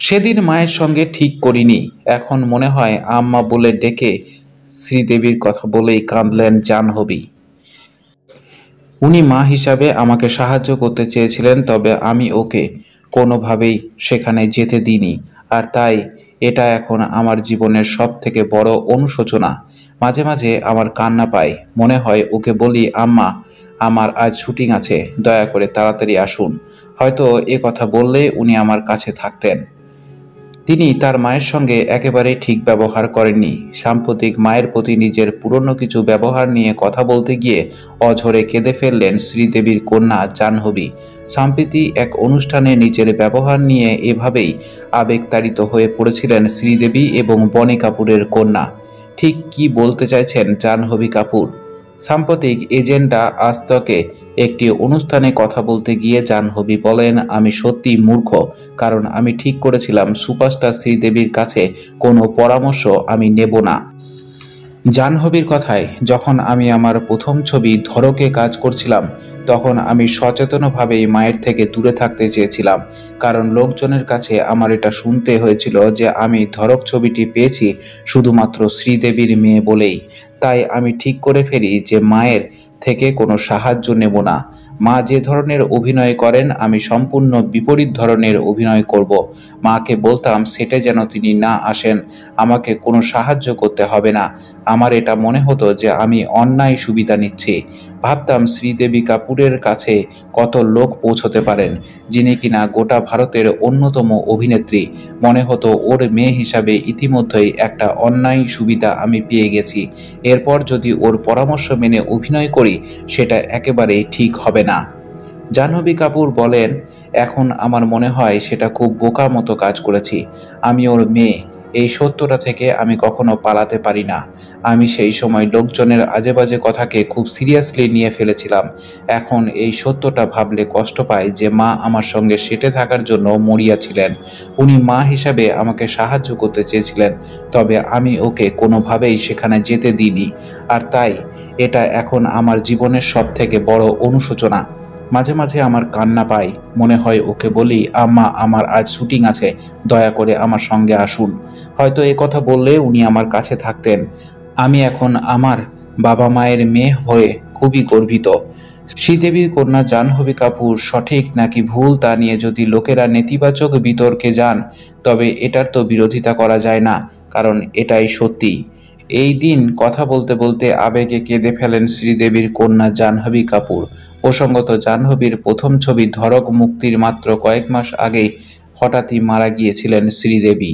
সেদিন মায়ের সঙ্গে ঠিক করিনি। এখন মনে হয় আম্মা বলে ডেকে শ্রীদেবীর কথা বলেই কাঁদলেন জাহ্নবী। উনি মা হিসাবে আমাকে সাহায্য করতে চেয়েছিলেন, তবে আমি ওকে কোনোভাবেই সেখানে যেতে দিইনি। আর তাই এটা এখন আমার জীবনের সবথেকে বড় অনুশোচনা। মাঝে মাঝে আমার কান্না পায়, মনে হয় ওকে বলি, আম্মা, আমার আজ শুটিং আছে, দয়া করে তাড়াতাড়ি আসুন। হয়তো এ কথা বললে উনি আমার কাছে থাকতেন। তিনি তার মায়ের সঙ্গে একেবারেই ঠিক ব্যবহার করেননি। সাম্প্রতিক মায়ের প্রতি নিজের পুরনো কিছু ব্যবহার নিয়ে কথা বলতে গিয়ে অঝরে কেঁদে ফেললেন শ্রীদেবীর কন্যা জাহ্নবী। সম্প্রতি এক অনুষ্ঠানে নিজের ব্যবহার নিয়ে এভাবেই আবেগতাড়িত হয়ে পড়েছিলেন শ্রীদেবী এবং বনি কাপুরের কন্যা। ঠিক কী বলতে চাইছেন জাহ্নবী কাপুর? সাম্প্রতিক এজেন্ডা আজতকে একটি অনুষ্ঠানে কথা বলতে গিয়ে জাহ্নবী বলেন, আমি সত্যিই মূর্খ, কারণ আমি ঠিক করেছিলাম সুপারস্টার শ্রীদেবীর কাছে কোনো পরামর্শ আমি নেব না। জাহ্নবীর কথায়, যখন আমি আমার প্রথম ছবি ধড়কে কাজ করছিলাম, তখন আমি সচেতনভাবেই মায়ের থেকে দূরে থাকতে চেয়েছিলাম, কারণ লোকজনের কাছে আমার এটা শুনতে হয়েছিল যে আমি ধড়ক ছবিটি পেয়েছি শুধুমাত্র শ্রীদেবীর মেয়ে বলেই। তাই আমি ঠিক করে ফেলি যে মায়ের থেকে কোনো সাহায্য নেব না। মা যে ধরনের অভিনয় করেন আমি সম্পূর্ণ বিপরীত ধরনের অভিনয় করব। মাকে বলতাম সেটে যেন তিনি না আসেন, আমাকে কোনো সাহায্য করতে হবে না। আমার এটা মনে হতো যে আমি অন্যায় সুবিধা নিচ্ছি। ভাবতাম শ্রীদেবী কাপুরের কাছে কত লোক পৌঁছতে পারেন, যিনি কিনা গোটা ভারতের অন্যতম অভিনেত্রী। মনে হতো ওর মেয়ে হিসাবে ইতিমধ্যেই একটা অন্যায় সুবিধা আমি পেয়ে গেছি। এরপর যদি ওর পরামর্শ মেনে অভিনয় করি, সেটা একেবারেই ঠিক হবে না। জাহ্নবী কাপুর বলেন, এখন আমার মনে হয় সেটা খুব বোকা মতো কাজ করেছি। আমি ওর মেয়ে, এই সত্যটা থেকে আমি কখনো পালাতে পারি না। আমি সেই সময় লোকজনের আজেবাজে কথাকে খুব সিরিয়াসলি নিয়ে ফেলেছিলাম। এখন এই সত্যটা ভাবলে কষ্ট পাই যে মা আমার সঙ্গে সেটে থাকার জন্য মরিয়া ছিলেন। উনি মা হিসাবে আমাকে সাহায্য করতে চেয়েছিলেন, তবে আমি ওকে কোনোভাবেই সেখানে যেতে দিইনি। আর তাই এটা এখন আমার জীবনের সবথেকে বড় অনুশোচনা। মাঝে মাঝে আমার কান্না পায়, মনে হয় ওকে বলি, আম্মা, আমার আজ শুটিং আছে, দয়া করে আমার সঙ্গে আসুন। হয়তো এ কথা বললে উনি আমার কাছে থাকতেন। আমি এখন আমার বাবা মায়ের মেয়ে হয়ে খুবই গর্বিত। শ্রীদেবীর কন্যা জাহ্নবী কাপুর সঠিক নাকি ভুল তা নিয়ে যদি লোকেরা নেতিবাচক বিতর্কে যান, তবে এটার তো বিরোধিতা করা যায় না, কারণ এটাই সত্যি। এই দিন কথা বলতে বলতে আবেগে কেঁদে ফেলেন শ্রীদেবীর কন্যা জাহ্নবী কাপুর। প্রসঙ্গত, জাহ্নবীর প্রথম ছবি ধড়ক মুক্তির মাত্র কয়েক মাস আগেই হঠাৎই মারা গিয়েছিলেন শ্রীদেবী।